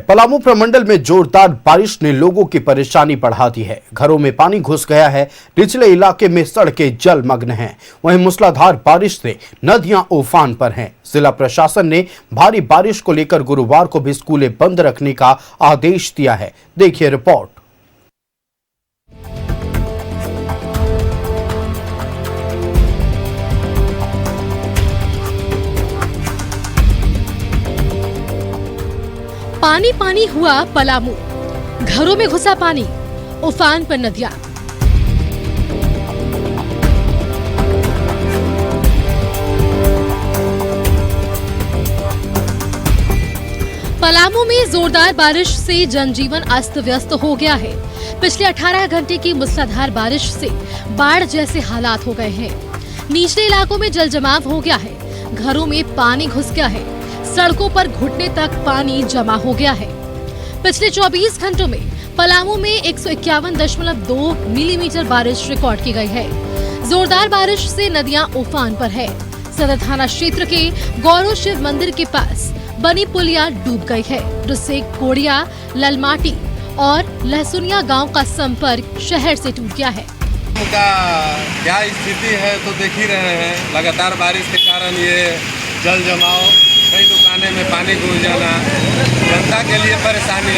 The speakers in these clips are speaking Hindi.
पलामू प्रमंडल में जोरदार बारिश ने लोगों की परेशानी बढ़ा दी है। घरों में पानी घुस गया है। निचले इलाके में सड़कें जलमग्न हैं। वहीं मूसलाधार बारिश से नदियां उफान पर हैं। जिला प्रशासन ने भारी बारिश को लेकर गुरुवार को भी स्कूलें बंद रखने का आदेश दिया है। देखिए रिपोर्ट। पानी पानी हुआ पलामू, घरों में घुसा पानी, उफान पर नदियां। पलामू में जोरदार बारिश से जनजीवन अस्त व्यस्त हो गया है। पिछले 18 घंटे की मूसलाधार बारिश से बाढ़ जैसे हालात हो गए हैं। निचले इलाकों में जल जमाव हो गया है। घरों में पानी घुस गया है। सड़कों पर घुटने तक पानी जमा हो गया है। पिछले 24 घंटों में पलामू में 151.2 मिलीमीटर बारिश रिकॉर्ड की गई है। जोरदार बारिश से नदियां उफान पर है। सदर थाना क्षेत्र के गौरव शिव मंदिर के पास बनी पुलिया डूब गई है, जिससे कोड़िया, ललमाटी और लहसुनिया गांव का संपर्क शहर से टूट गया है। का क्या स्थिति है तो देख ही रहे हैं। लगातार बारिश के कारण ये जल जमाव, कई दुकानें में पानी घुस जाना, जनता के लिए परेशानी।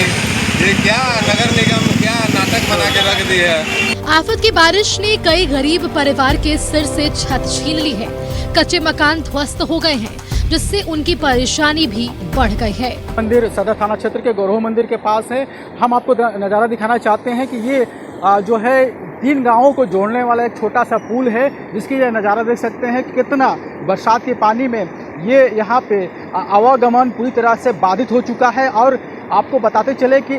ये क्या नगर निगम क्या नाटक बना के रख दी है। आफत की बारिश ने कई गरीब परिवार के सिर से छत छीन ली है। कच्चे मकान ध्वस्त हो गए हैं, जिससे उनकी परेशानी भी बढ़ गई है। मंदिर सदर थाना क्षेत्र के गौरव मंदिर के पास है। हम आपको नज़ारा दिखाना चाहते हैं कि ये जो है 3 गांवों को जोड़ने वाला एक छोटा सा पुल है, जिसकी ये नज़ारा देख सकते हैं कि कितना बरसात के पानी में ये यहाँ पे आवागमन पूरी तरह से बाधित हो चुका है। और आपको बताते चले कि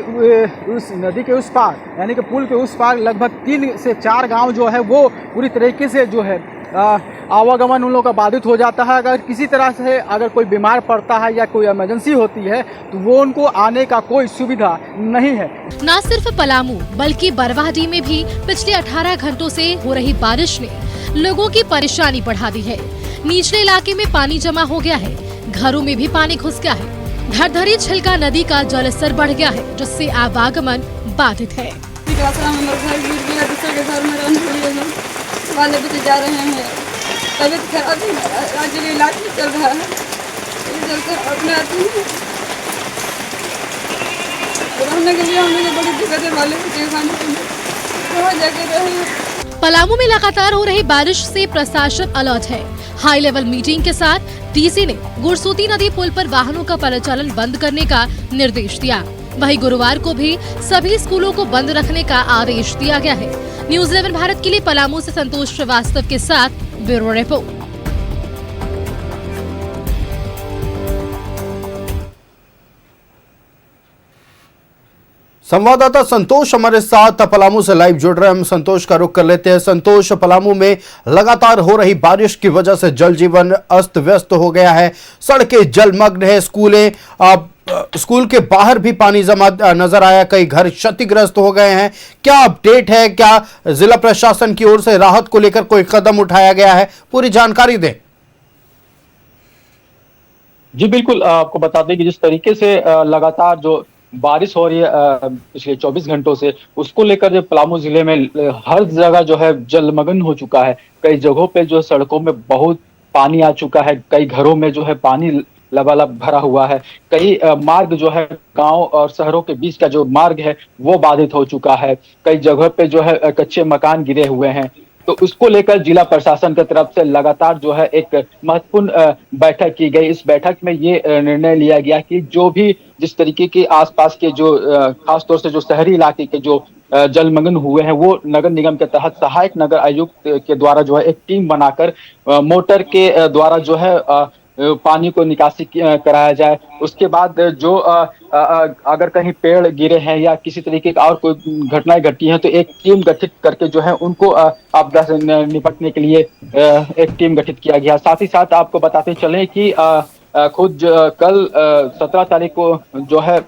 उस नदी के उस पार यानी कि पुल के उस पार लगभग 3 से 4 गांव जो है वो पूरी तरीके से जो है आवागमन उन लोगों का बाधित हो जाता है। अगर किसी तरह से अगर कोई बीमार पड़ता है या कोई इमरजेंसी होती है तो वो उनको आने का कोई सुविधा नहीं है। न सिर्फ पलामू बल्कि बरवाडीह में भी पिछले 18 घंटों से हो रही बारिश ने लोगों की परेशानी बढ़ा दी है। निचले इलाके में पानी जमा हो गया है। घरों में भी पानी घुस गया है। धरधरी छिलका नदी का जलस्तर बढ़ गया है, जिससे आवागमन बाधित है। वाले बच्चे जा रहे हैं, तबीयत खराब है, आज के इलाज में चल रहा है। अपने आते हैं रहने के लिए हम लोग बड़ी दिक्कत है। वाले बच्चे वहाँ जाके रहे। पलामू में लगातार हो रही बारिश से प्रशासन अलर्ट है। हाई लेवल मीटिंग के साथ डीसी ने गुरसूती नदी पुल पर वाहनों का परिचालन बंद करने का निर्देश दिया। वहीं गुरुवार को भी सभी स्कूलों को बंद रखने का आदेश दिया गया है। न्यूज़ 11 भारत के लिए पलामू से संतोष श्रीवास्तव के साथ ब्यूरो रिपोर्ट। संवाददाता संतोष हमारे साथ पलामू से लाइव जुड़ रहे हैं। हम संतोष का रुख कर लेते हैं। संतोष, पलामू में लगातार हो रही बारिश की वजह से जल जीवन अस्त व्यस्त हो गया है। सड़कें जलमग्न है। स्कूल के बाहर भी पानी जमा नजर आया। कई घर क्षतिग्रस्त हो गए हैं। क्या अपडेट है? क्या जिला प्रशासन की ओर से राहत को लेकर कोई कदम उठाया गया है? पूरी जानकारी दें। जी बिल्कुल, आपको बता दें कि जिस तरीके से लगातार जो बारिश हो रही है पिछले 24 घंटों से, उसको लेकर जो पलामू जिले में हर जगह जो है जलमग्न हो चुका है। कई जगहों पे जो सड़कों में बहुत पानी आ चुका है। कई घरों में जो है पानी लबालब भरा हुआ है। कई मार्ग जो है गांव और शहरों के बीच का जो मार्ग है वो बाधित हो चुका है। कई जगह पे जो है कच्चे मकान गिरे हुए हैं। तो उसको लेकर जिला प्रशासन की तरफ से लगातार जो है एक महत्वपूर्ण बैठक की गई। इस बैठक में ये निर्णय लिया गया कि जो भी जिस तरीके के आसपास के जो खासतौर से जो शहरी इलाके के जो जलमग्न हुए हैं, वो नगर निगम के तहत सहायक नगर आयुक्त के द्वारा जो है एक टीम बनाकर मोटर के द्वारा जो है पानी को निकासी कराया जाए। उसके बाद जो अगर कहीं पेड़ गिरे हैं या किसी तरीके का और कोई घटनाएं घटी हैं तो एक टीम गठित करके जो है उनको आपदा से निपटने के लिए एक टीम गठित किया गया। साथ ही साथ आपको बताते चलें कि खुद कल 17 तारीख को जो है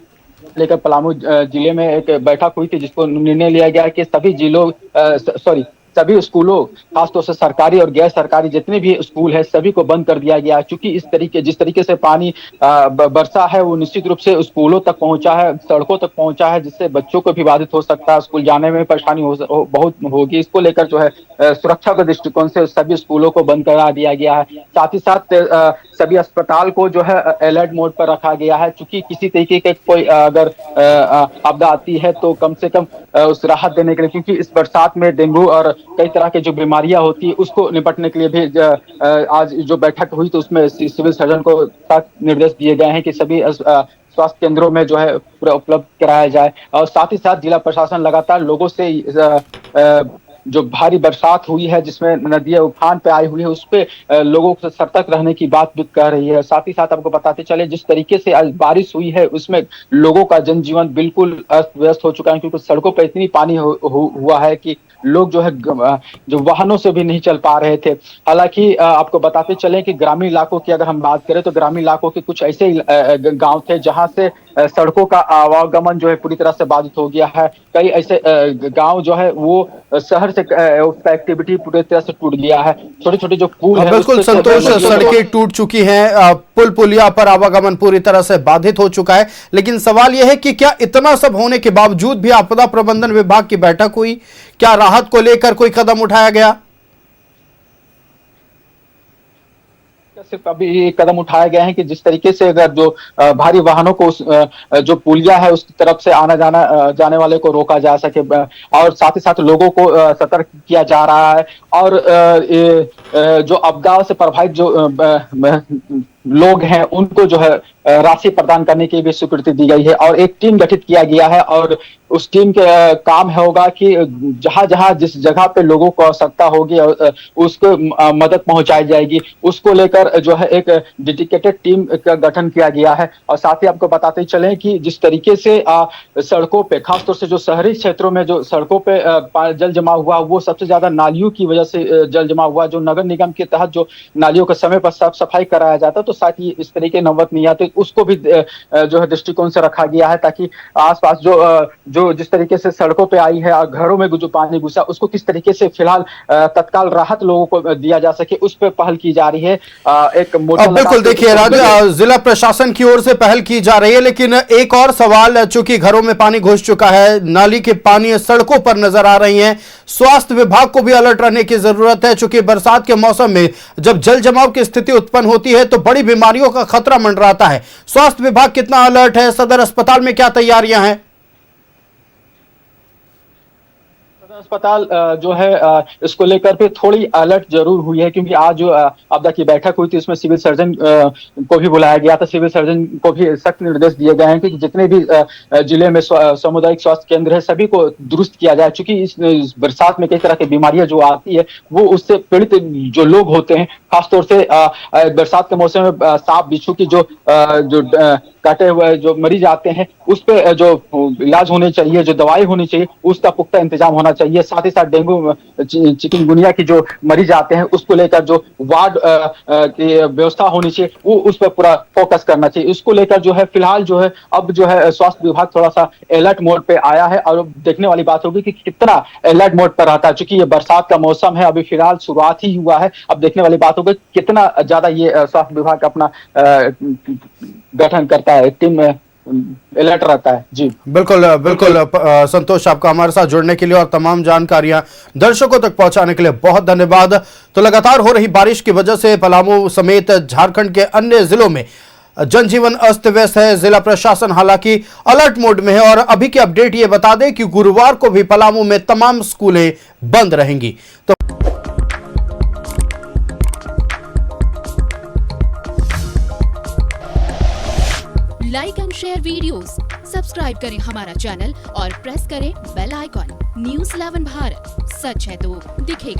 लेकर पलामू जिले में एक बैठक हुई थी, जिसको निर्णय लिया गया कि सभी जिलों सभी स्कूलों, खासतौर से सरकारी और गैर सरकारी जितने भी स्कूल है सभी को बंद कर दिया गया है, क्योंकि जिस तरीके से पानी बरसा है वो निश्चित रूप से स्कूलों तक पहुंचा है, सड़कों तक पहुंचा है, जिससे बच्चों को भी बाधित हो सकता है, स्कूल जाने में परेशानी बहुत होगी। इसको लेकर जो है सुरक्षा के दृष्टिकोण से सभी स्कूलों को बंद करा दिया गया है। साथ ही साथ सभी अस्पताल को जो है अलर्ट मोड पर रखा गया है, क्योंकि किसी तरीके के कोई अगर आपदा आती है तो कम से कम उस राहत देने के लिए, क्योंकि इस बरसात में डेंगू और कई तरह के जो बीमारियां होती है उसको निपटने के लिए भी आज जो बैठक हुई तो उसमें सिविल सर्जन को निर्देश दिए गए हैं कि सभी स्वास्थ्य केंद्रों में जो है पूरा उपलब्ध कराया जाए। और साथ ही साथ जिला प्रशासन लगातार लोगों से जो भारी बरसात हुई है जिसमें नदियां उफान पे आई हुई है उस पे लोगों को सतर्क रहने की बात भी कह रही है। साथ ही साथ आपको बताते चले जिस तरीके से आज बारिश हुई है उसमें लोगों का जनजीवन बिल्कुल अस्त व्यस्त हो चुका है, क्योंकि सड़कों पर इतनी पानी हुआ है कि लोग जो है जो वाहनों से भी नहीं चल पा रहे थे। हालांकि आपको बताते चले कि ग्रामीण इलाकों की अगर हम बात करें तो ग्रामीण इलाकों के कुछ ऐसे गांव थे जहां से सड़कों का आवागमन जो है पूरी तरह से बाधित हो गया है। कई ऐसे गांव जो है वो शहर से उसका एक्टिविटी पूरी तरह से टूट गया है। छोटे छोटे जो पुल है बिल्कुल संतोष, सड़कें टूट चुकी हैं, पुल पुलिया पर आवागमन पूरी तरह से बाधित हो चुका है, लेकिन सवाल यह है कि क्या इतना सब होने के बावजूद भी आपदा प्रबंधन विभाग की बैठक हुई? क्या राहत को लेकर कोई कदम उठाया गया? सिर्फ अभी ये कदम उठाए गए हैं कि जिस तरीके से अगर जो भारी वाहनों को जो पुलिया है उस तरफ से आना जाने वाले को रोका जा सके, और साथ ही साथ लोगों को सतर्क किया जा रहा है। और जो आपदा से प्रभावित जो लोग हैं उनको जो है राशि प्रदान करने की भी स्वीकृति दी गई है और एक टीम गठित किया गया है। और उस टीम के काम होगा कि जहां जहां जिस जगह पे लोगों को आवश्यकता होगी उसको मदद पहुंचाई जाएगी, उसको लेकर जो है एक डेडिकेटेड टीम का गठन किया गया है। और साथ ही आपको बताते चले कि जिस तरीके से सड़कों पे, खासतौर से जो शहरी क्षेत्रों में जो सड़कों पे जल जमा हुआ वो सबसे ज्यादा नालियों की वजह से जल जमा हुआ। जो नगर निगम के तहत जो नालियों का समय पर साफ सफाई कराया जाता तो साथ ही इस तरीके नौबत नहीं आती, उसको भी जो है दृष्टिकोण से रखा गया है, ताकि आसपास जो जिस तरीके से सड़कों पे आई है और घरों में जो पानी घुसा उसको किस तरीके से फिलहाल तत्काल राहत लोगों को दिया जा सके, उस पर पहल की जा रही है। एक बिल्कुल देखिए राज, जिला प्रशासन की ओर से पहल की जा रही है, लेकिन एक और सवाल, चूंकि घरों में पानी घुस चुका है, नाली के पानी सड़कों पर नजर आ रही है, स्वास्थ्य विभाग को भी अलर्ट रहने की जरूरत है, चूंकि बरसात के मौसम में जब जल जमाव की स्थिति उत्पन्न होती है तो बड़ी बीमारियों का खतरा मंडराता है। स्वास्थ्य विभाग कितना अलर्ट है? सदर अस्पताल में क्या तैयारियां हैं? अस्पताल जो है इसको लेकर पे थोड़ी अलर्ट जरूर हुई है, क्योंकि आज जो आपदा की बैठक हुई थी उसमें सिविल सर्जन को भी बुलाया गया था। सिविल सर्जन को भी सख्त निर्देश दिए गए हैं कि जितने भी जिले में सामुदायिक स्वास्थ्य केंद्र है सभी को दुरुस्त किया जाए, क्योंकि इस बरसात में कई तरह की बीमारियां जो आती है वो उससे पीड़ित जो लोग होते हैं, खासतौर से बरसात के मौसम में सांप बिच्छू की जो काटे हुए जो मरीज आते हैं उस पे जो इलाज होने चाहिए, जो दवाई होनी चाहिए उसका पुख्ता इंतजाम होना चाहिए। साथ ही साथ डेंगू चिकनगुनिया की जो मरीज आते हैं उसको लेकर जो वार्ड की व्यवस्था होनी चाहिए वो उस पर पूरा फोकस करना चाहिए। उसको लेकर जो है फिलहाल जो है अब जो है स्वास्थ्य विभाग थोड़ा सा अलर्ट मोड पे आया है और देखने वाली बात होगी कि कितना अलर्ट मोड पर रहता है, क्योंकि ये बरसात का मौसम है, अभी फिलहाल शुरुआत ही हुआ है। अब देखने वाली बात होगी कितना ज्यादा ये स्वास्थ्य विभाग अपना गठन करता है, टीम में अलर्ट रहता है। जी बिल्कुल बिल्कुल संतोष, आपका हमारे साथ जुड़ने के लिए और तमाम जानकारियां दर्शकों तक पहुंचाने के लिए बहुत धन्यवाद। तो लगातार हो रही बारिश की वजह से पलामू समेत झारखंड के अन्य जिलों में जनजीवन अस्त व्यस्त है। जिला प्रशासन हालांकि अलर्ट मोड में है और अभी की अपडेट ये बता दें कि गुरुवार को भी पलामू में तमाम स्कूलें बंद रहेंगी। तो like and share videos, subscribe करें हमारा चैनल और प्रेस करें बेल आइकॉन। न्यूज़ 11 भारत, सच है तो दिखेगा।